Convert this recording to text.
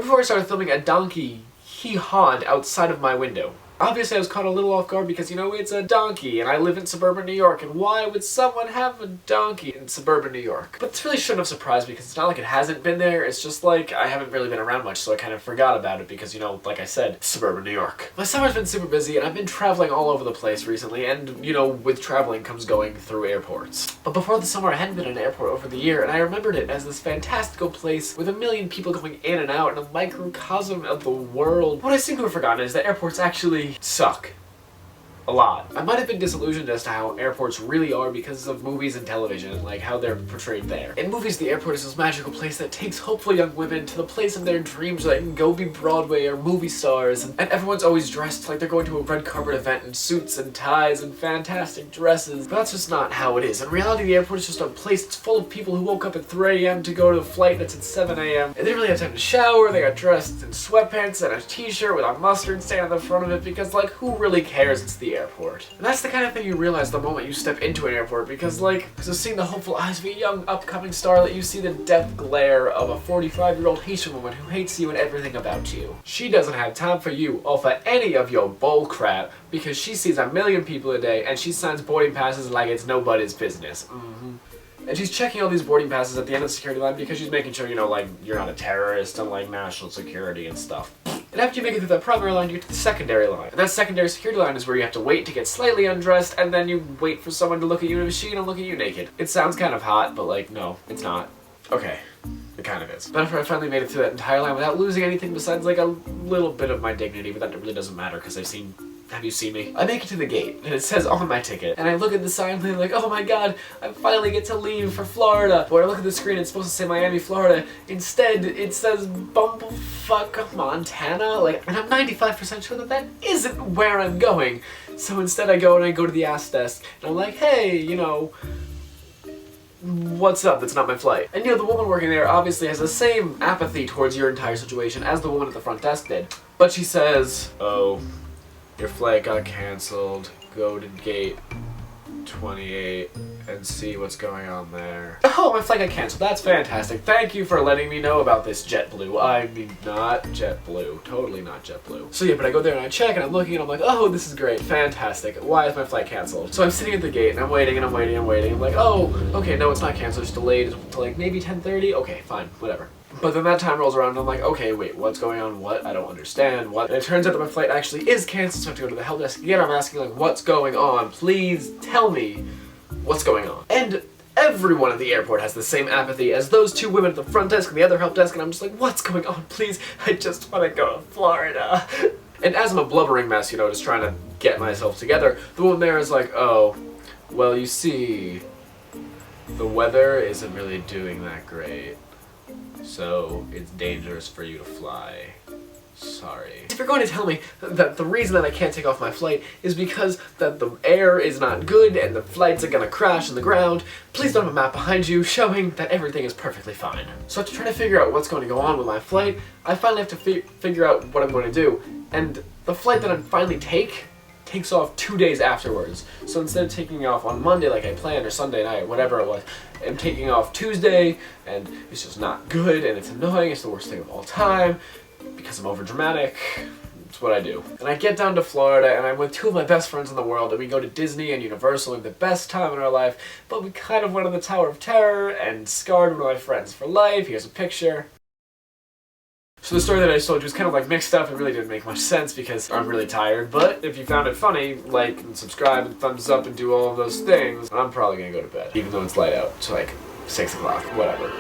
Right before I started filming, a donkey hee-hawed outside of my window. Obviously, I was caught a little off guard because, you know, it's a donkey, and I live in suburban New York, and why would someone have a donkey in suburban New York? But this really shouldn't have surprised me, because it's not like it hasn't been there, it's just like, I haven't really been around much, so I kind of forgot about it because, you know, like I said, suburban New York. My summer's been super busy, and I've been traveling all over the place recently, and, you know, with traveling comes going through airports. But before the summer, I hadn't been in an airport over the year, and I remembered it as this fantastical place with a million people going in and out, and a microcosm of the world. What I seem to have forgotten is that airports actually suck. A lot. I might have been disillusioned as to how airports really are because of movies and television and like how they're portrayed there. In movies, the airport is this magical place that takes hopeful young women to the place of their dreams so they can go be Broadway or movie stars, and everyone's always dressed like they're going to a red carpet event in suits and ties and fantastic dresses. But that's just not how it is. In reality, the airport is just a place that's full of people who woke up at 3 a.m. to go to a flight that's at 7 a.m. and they didn't really have time to shower. They got dressed in sweatpants and a t-shirt with a mustard stain on the front of it because, like, who really cares? It's the airport. And that's the kind of thing you realize the moment you step into an airport because, like, so seeing the hopeful eyes of a young upcoming starlet, you see the death glare of a 45-year-old Haitian woman who hates you and everything about you. She doesn't have time for you or for any of your bull crap because she sees a million people a day and she signs boarding passes like it's nobody's business. And she's checking all these boarding passes at the end of the security line because she's making sure, you know, like, you're not a terrorist and, like, national security and stuff. And after you make it through that primary line, you get to the secondary line. And that secondary security line is where you have to wait to get slightly undressed, and then you wait for someone to look at you in a machine and look at you naked. It sounds kind of hot, but, like, no, it's not. Okay. It kind of is. But after I finally made it through that entire line without losing anything besides, like, a little bit of my dignity, but that really doesn't matter because have you seen me? I make it to the gate, and it says on my ticket, and I look at the sign and I'm like, oh my god, I finally get to leave for Florida. But when I look at the screen, it's supposed to say Miami, Florida. Instead, it says Bumblefuck, Montana. Like, and I'm 95% sure that that isn't where I'm going. So instead I go to the ask desk, and I'm like, hey, you know, what's up? That's not my flight. And you know, the woman working there obviously has the same apathy towards your entire situation as the woman at the front desk did. But she says, oh, your flight got canceled. Go to gate 28 and see what's going on there. Oh, my flight got canceled. That's fantastic. Thank you for letting me know about this, JetBlue. I mean, not JetBlue. Totally not JetBlue. So yeah, but I go there and I check and I'm looking and I'm like, oh, this is great. Fantastic. Why is my flight canceled? So I'm sitting at the gate and I'm waiting and I'm waiting and I'm waiting. I'm like, oh, okay, no, it's not canceled. It's delayed to like maybe 10:30. Okay, fine, whatever. But then that time rolls around and I'm like, okay, wait, what's going on? What? I don't understand. What? And it turns out that my flight actually is canceled, so I have to go to the help desk again. I'm asking, like, what's going on? Please tell me what's going on. And everyone at the airport has the same apathy as those two women at the front desk and the other help desk, and I'm just like, what's going on? Please, I just want to go to Florida. And as I'm a blubbering mess, you know, just trying to get myself together, the woman there is like, oh, well, you see, the weather isn't really doing that great. So it's dangerous for you to fly. Sorry. If you're going to tell me that the reason that I can't take off my flight is because that the air is not good and the flights are gonna crash on the ground, please don't have a map behind you showing that everything is perfectly fine. So to try to figure out what's going to go on with my flight, I finally have to figure out what I'm going to do. And the flight that I finally takes off 2 days afterwards. So instead of taking off on Monday like I planned or Sunday night, whatever it was, I'm taking off Tuesday, and it's just not good, and it's annoying, it's the worst thing of all time, because I'm overdramatic. It's what I do. And I get down to Florida, and I'm with two of my best friends in the world, and we go to Disney and Universal and the best time in our life, but we kind of went on the Tower of Terror and scarred one of my friends for life. Here's a picture. So the story that I just told you was kind of like mixed up. It really didn't make much sense because I'm really tired. But if you found it funny, like and subscribe and thumbs up and do all of those things, I'm probably gonna go to bed. Even though it's light out. It's like 6 o'clock, whatever.